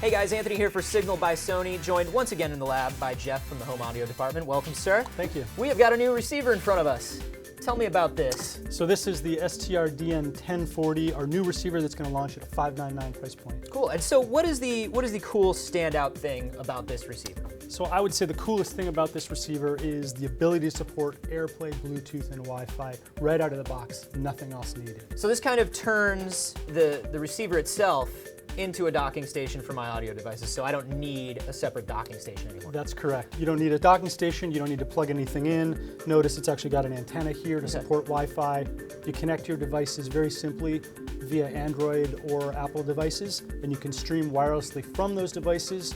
Hey guys, Anthony here for Signal by Sony, joined once again in the lab by Jeff from the home audio department. Welcome, sir. Thank you. We have got a new receiver in front of us. Tell me about this. So this is the STR-DN1040, our new receiver that's going to launch at a $599 price point. Cool. And so what is the cool standout thing about this receiver? So I would say the coolest thing about this receiver is the ability to support AirPlay, Bluetooth, and Wi-Fi right out of the box. Nothing else needed. So this kind of turns the receiver itself into a docking station for my audio devices, so I don't need a separate docking station anymore. That's correct. You don't need a docking station, you don't need to plug anything in. Notice it's actually got an antenna here to support Wi-Fi. You connect your devices very simply via Android or Apple devices, and you can stream wirelessly from those devices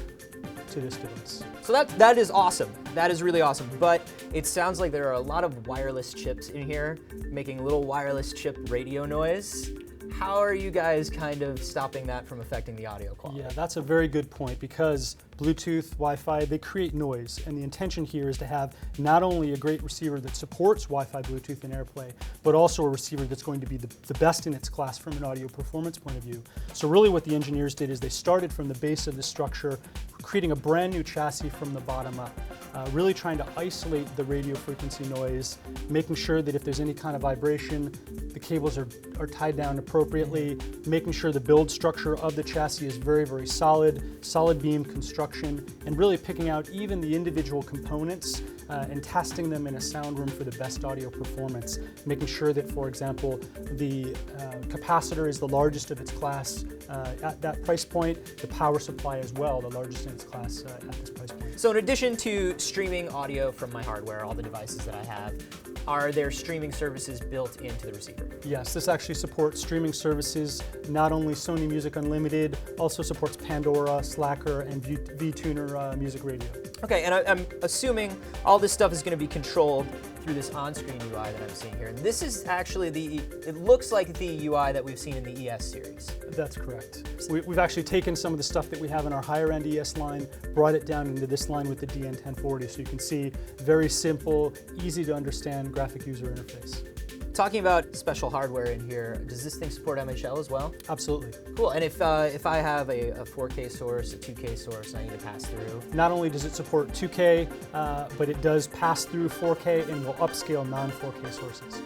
to this device. So that is awesome. That is really awesome, but it sounds like there are a lot of wireless chips in here making little wireless chip radio noise. How are you guys kind of stopping that from affecting the audio quality? Yeah, that's a very good point, because Bluetooth, Wi-Fi, they create noise, and the intention here is to have not only a great receiver that supports Wi-Fi, Bluetooth, and AirPlay, but also a receiver that's going to be the best in its class from an audio performance point of view. So really what the engineers did is they started from the base of the structure, creating a brand new chassis from the bottom up, really trying to isolate the radio frequency noise, making sure that if there's any kind of vibration, the cables are tied down appropriately, making sure the build structure of the chassis is very, very solid beam construction, and really picking out even the individual components and testing them in a sound room for the best audio performance, making sure that, for example, the capacitor is the largest of its class at that price point, the power supply as well, the largest in its class at this price point. So in addition to streaming audio from my hardware, all the devices that I have, are there streaming services built into the receiver? Yes, this actually supports streaming services, not only Sony Music Unlimited, also supports Pandora, Slacker, and VTuner music radio. Okay, and I'm assuming all this stuff is going to be controlled through this on-screen UI that I'm seeing here. And this is actually it looks like the UI that we've seen in the ES series. That's correct. We've actually taken some of the stuff that we have in our higher-end ES line, brought it down into this line with the DN1040, so you can see very simple, easy to understand graphic user interface. Talking about special hardware in here, does this thing support MHL as well? Absolutely. Cool, and if I have a 4K source, a 2K source, I need to pass through? Not only does it support 2K, but it does pass through 4K and will upscale non-4K sources.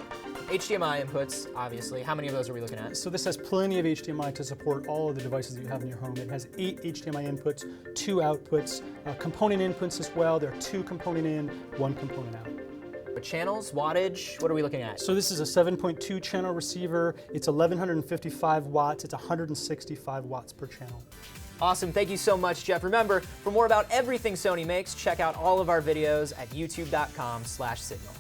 HDMI inputs, obviously. How many of those are we looking at? So this has plenty of HDMI to support all of the devices that you have in your home. It has 8 HDMI inputs, 2 outputs, component inputs as well. There are 2 component in, 1 component out. Channels, wattage, what are we looking at? So this is a 7.2 channel receiver. It's 1155 watts. It's 165 watts per channel. Awesome, thank you so much, Jeff. Remember, for more about everything Sony makes, check out all of our videos at youtube.com/signal.